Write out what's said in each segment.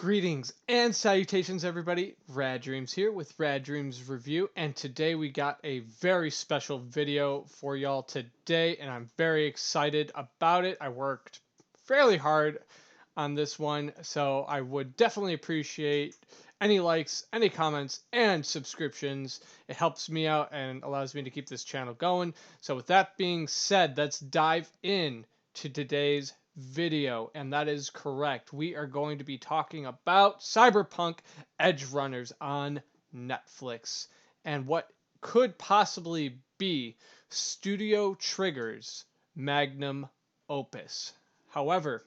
Greetings and salutations, everybody. Rad Dreams here with Rad Dreams Review, and today we got a very special video for y'all today, and I'm very excited about it. I worked fairly hard on this one, so I would definitely appreciate any likes, any comments, and subscriptions. It helps me out and allows me to keep this channel going. So with that being said, let's dive in to today's video, and that is correct. We are going to be talking about Cyberpunk Edge Runners on Netflix and what could possibly be Studio Trigger's Magnum Opus. However,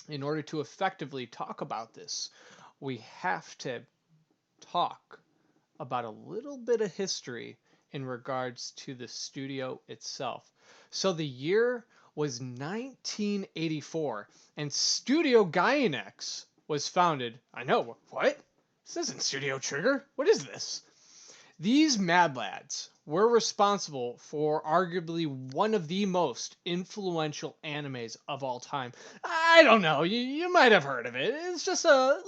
in order to effectively talk about this, we have to talk about a little bit of history in regards to the studio itself. So the year was 1984, and Studio Gainax was founded. I know, what? This isn't Studio Trigger. What is this? These mad lads were responsible for arguably one of the most influential animes of all time. I don't know, you might have heard of it. It's just a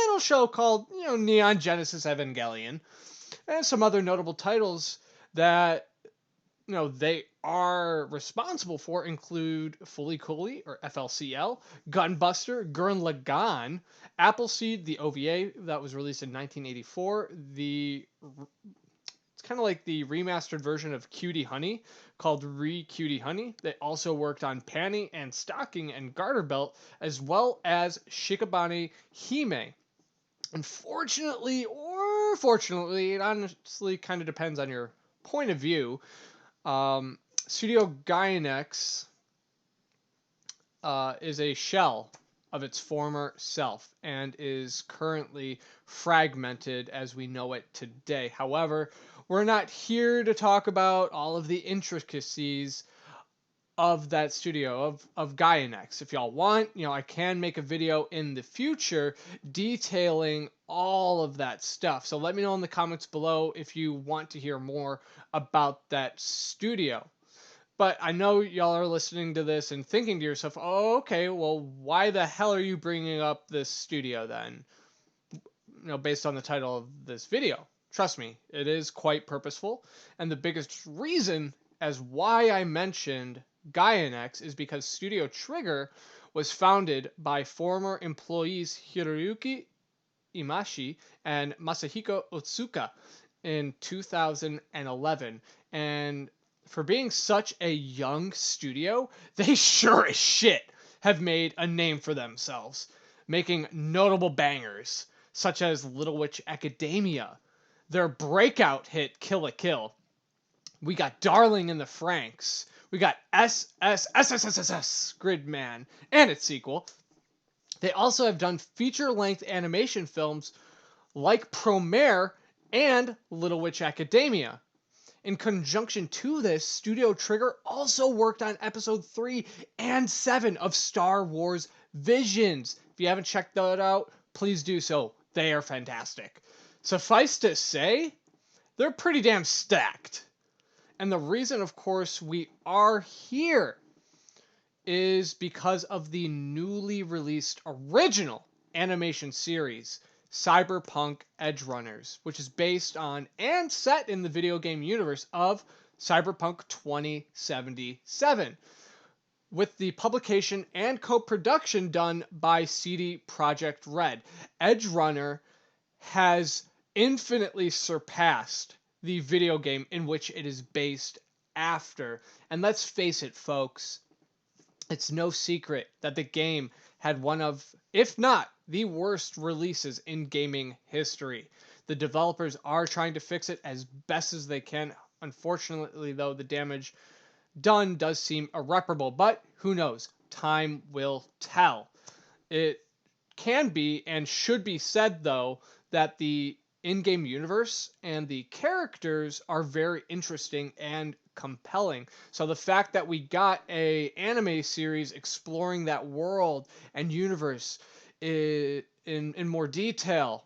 little show called, Neon Genesis Evangelion. And some other notable titles that they are responsible for include Fully Cooley, or FLCL, Gunbuster, Gurren Lagann, Appleseed, the OVA that was released in 1984, it's kind of like the remastered version of Cutie Honey called Cutie Honey. They also worked on Panty and Stocking and Garter Belt, as well as Shikabane Hime. Unfortunately, or fortunately, it honestly kind of depends on your point of view, Studio Gainax is a shell of its former self and is currently fragmented as we know it today. However, we're not here to talk about all of the intricacies of that studio, of Gainax. If y'all want, I can make a video in the future detailing all of that stuff. So let me know in the comments below if you want to hear more about that studio. But I know y'all are listening to this and thinking to yourself, oh, okay, well, why the hell are you bringing up this studio then? Based on the title of this video. Trust me, it is quite purposeful. And the biggest reason as why I mentioned Gainax is because Studio Trigger was founded by former employees Hiroyuki Imashi and Masahiko Otsuka in 2011. And for being such a young studio, they sure as shit have made a name for themselves, making notable bangers such as Little Witch Academia, their breakout hit Kill la Kill. We got Darling in the Franxx. We got SSSSSS Gridman and its sequel. They also have done feature-length animation films like Promare and Little Witch Academia. In conjunction to this, Studio Trigger also worked on episode 3 and 7 of Star Wars Visions. If you haven't checked that out, please do so. They are fantastic. Suffice to say, they're pretty damn stacked. And the reason, of course, we are here is because of the newly released original animation series, Cyberpunk Edge Runners, which is based on and set in the video game universe of Cyberpunk 2077, with the publication and co-production done by CD Projekt Red. Edge Runner has infinitely surpassed the video game in which it is based after. And let's face it, folks, it's no secret that the game had one of, if not the worst releases in gaming history. The developers are trying to fix it as best as they can. Unfortunately, though, the damage done does seem irreparable, but who knows? Time will tell. It can be and should be said, though, that the in-game universe and the characters are very interesting and compelling. So the fact that we got a anime series exploring that world and universe in more detail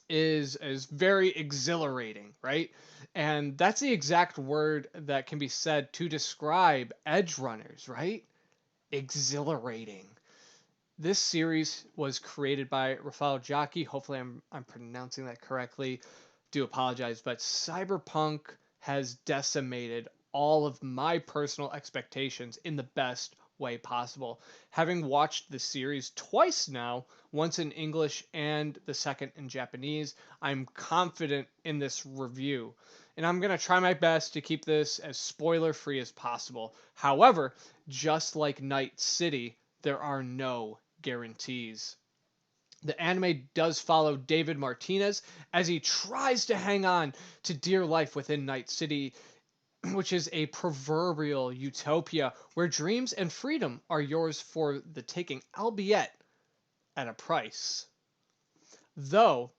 is very exhilarating, right? And that's the exact word that can be said to describe Edge Runners, right? Exhilarating. This series was created by Rafael Jacki. Hopefully, I'm pronouncing that correctly. Do apologize, but Cyberpunk has decimated all of my personal expectations in the best way possible. Having watched the series twice now, once in English and the second in Japanese, I'm confident in this review. And I'm going to try my best to keep this as spoiler free as possible. However, just like Night City, there are no guarantees. The anime does follow David Martinez as he tries to hang on to dear life within Night City, which is a proverbial utopia where dreams and freedom are yours for the taking, albeit at a price. Though,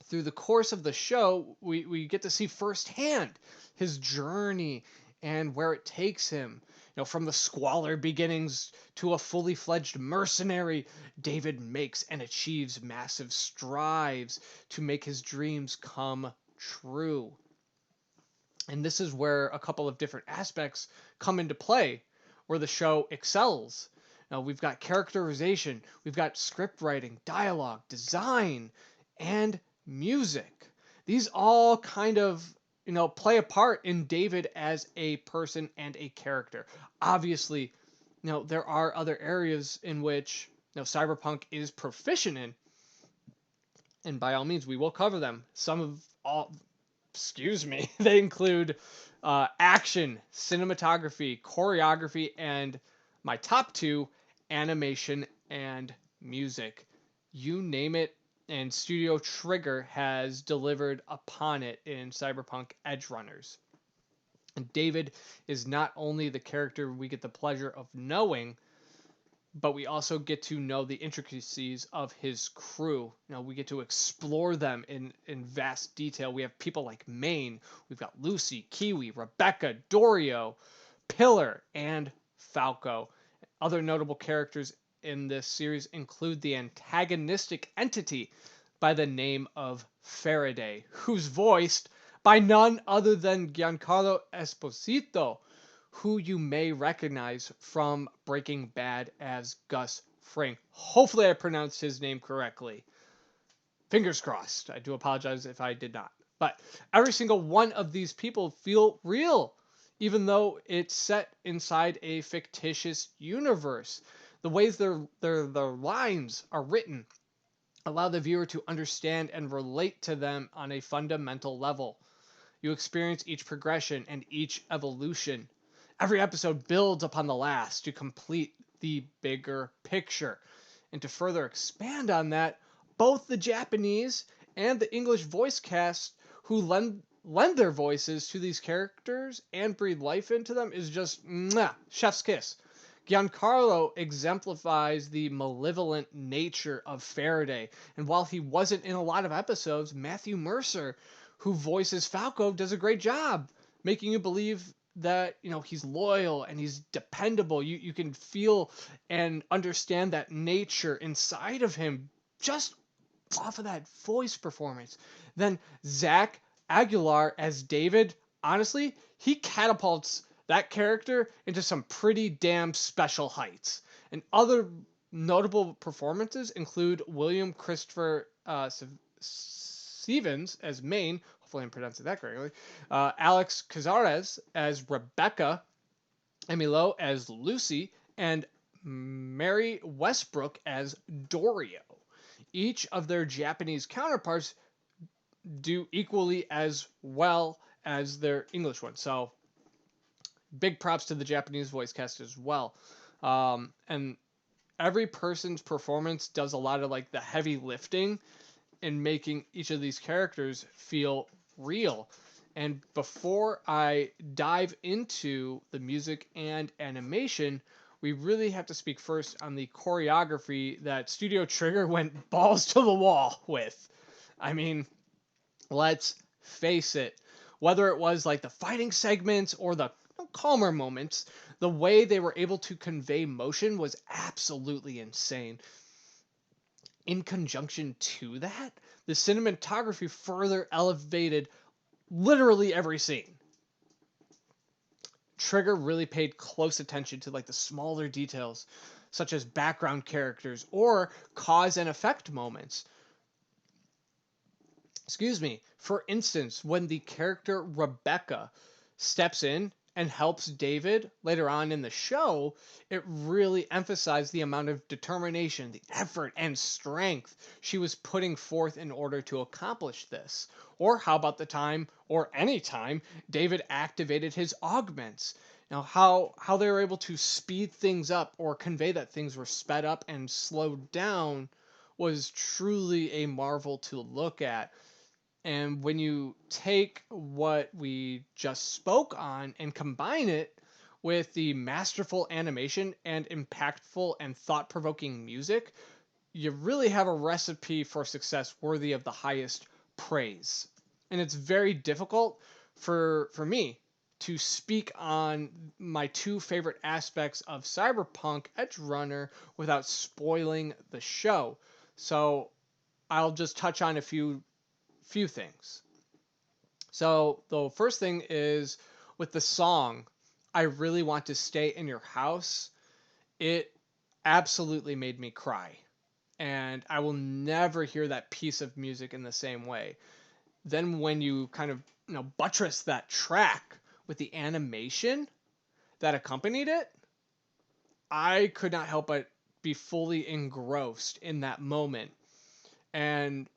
through the course of the show, we get to see firsthand his journey and where it takes him. From the squalor beginnings to a fully fledged mercenary, David makes and achieves massive strides to make his dreams come true. And this is where a couple of different aspects come into play, where the show excels. Now, we've got characterization, we've got script writing, dialogue, design, and music. These all kind of play a part in David as a person and a character. Obviously, there are other areas in which Cyberpunk is proficient in, and by all means, we will cover them. Some of all, excuse me, they include action, cinematography, choreography, and my top two, animation and music. You name it, and Studio Trigger has delivered upon it in Cyberpunk Edge Runners. And David is not only the character we get the pleasure of knowing, but we also get to know the intricacies of his crew. We get to explore them in vast detail. We have people like Maine, we've got Lucy, Kiwi, Rebecca, Dorio, Pillar, and Falco. Other notable characters in this series include the antagonistic entity by the name of Faraday, who's voiced by none other than Giancarlo Esposito, who you may recognize from Breaking Bad as Gus Fring. Hopefully I pronounced his name correctly. Fingers crossed. I do apologize if I did not. But every single one of these people feel real, even though it's set inside a fictitious universe. The ways their lines are written allow the viewer to understand and relate to them on a fundamental level. You experience each progression and each evolution. Every episode builds upon the last to complete the bigger picture. And to further expand on that, both the Japanese and the English voice cast who lend their voices to these characters and breathe life into them is just chef's kiss. Giancarlo exemplifies the malevolent nature of Faraday, and while he wasn't in a lot of episodes, Matthew Mercer, who voices Falco, does a great job making you believe that he's loyal and he's dependable. You can feel and understand that nature inside of him just off of that voice performance. Then Zach Aguilar as David, honestly, he catapults that character into some pretty damn special heights. And other notable performances include William Christopher Stevens as Maine. Hopefully I'm pronouncing that correctly. Alex Cazares as Rebecca, Emilio as Lucy, and Mary Westbrook as Dorio. Each of their Japanese counterparts do equally as well as their English ones. So big props to the Japanese voice cast as well. And every person's performance does a lot of like the heavy lifting in making each of these characters feel real. And before I dive into the music and animation, we really have to speak first on the choreography that Studio Trigger went balls to the wall with. I mean, let's face it. Whether it was like the fighting segments or the calmer moments, the way they were able to convey motion was absolutely insane. In conjunction to that, the cinematography further elevated literally every scene. Trigger really paid close attention to like the smaller details, such as background characters or cause and effect moments. Excuse me. For instance, when the character Rebecca steps in and helps David later on in the show, it really emphasized the amount of determination, the effort, and strength she was putting forth in order to accomplish this. Or how about the time, or any time, David activated his augments? Now, how they were able to speed things up or convey that things were sped up and slowed down was truly a marvel to look at. And when you take what we just spoke on and combine it with the masterful animation and impactful and thought provoking music, you really have a recipe for success worthy of the highest praise. And it's very difficult for me to speak on my two favorite aspects of Cyberpunk Edge Runner without spoiling the show. So I'll just touch on a few things. So the first thing is with the song, I really want to stay in your house. It absolutely made me cry. And I will never hear that piece of music in the same way. Then when you kind of, buttress that track with the animation that accompanied it, I could not help but be fully engrossed in that moment. And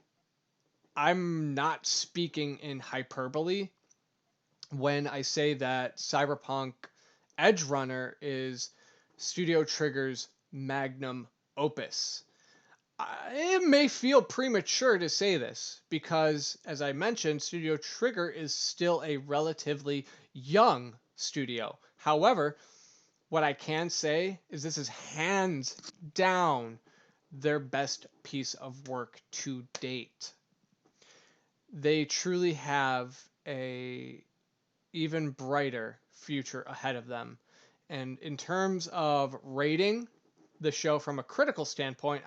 I'm not speaking in hyperbole when I say that Cyberpunk Edge Runner is Studio Trigger's Magnum Opus. It may feel premature to say this because, as I mentioned, Studio Trigger is still a relatively young studio. However, what I can say is this is hands down their best piece of work to date. They truly have a even brighter future ahead of them. And in terms of rating the show from a critical standpoint,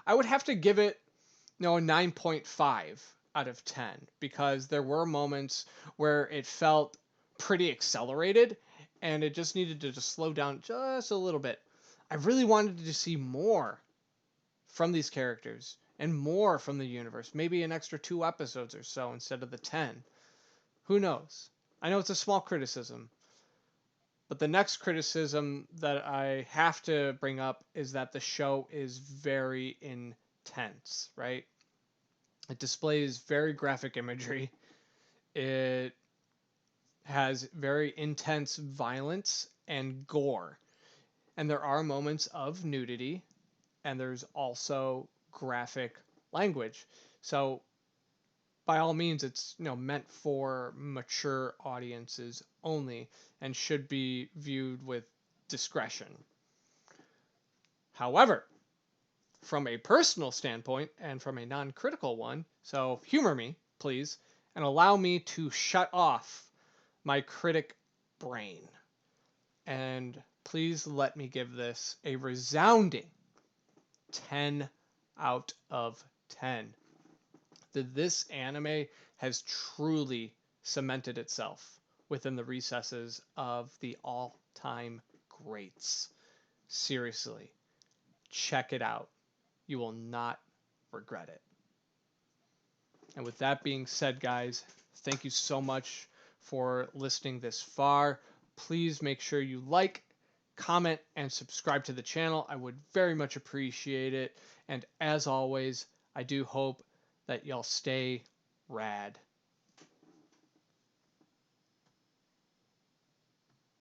I would have to give it, a 9.5 out of 10 because there were moments where it felt pretty accelerated and it just needed to just slow down just a little bit. I really wanted to see more from these characters and more from the universe, maybe an extra 2 episodes or so instead of the 10. Who knows? I know it's a small criticism, but the next criticism that I have to bring up is that the show is very intense, right? It displays very graphic imagery. It has very intense violence and gore. And there are moments of nudity, and there's also graphic language. So by all means, it's meant for mature audiences only and should be viewed with discretion. However, from a personal standpoint and from a non-critical one, so humor me, please, and allow me to shut off my critic brain. And please let me give this a resounding 10 out of 10. This anime has truly cemented itself within the recesses of the all-time greats. Seriously, check it out. You will not regret it. And with that being said, guys, thank you so much for listening this far. Please make sure you like, comment, and subscribe to the channel. I would very much appreciate it. And as always, I do hope that y'all stay rad.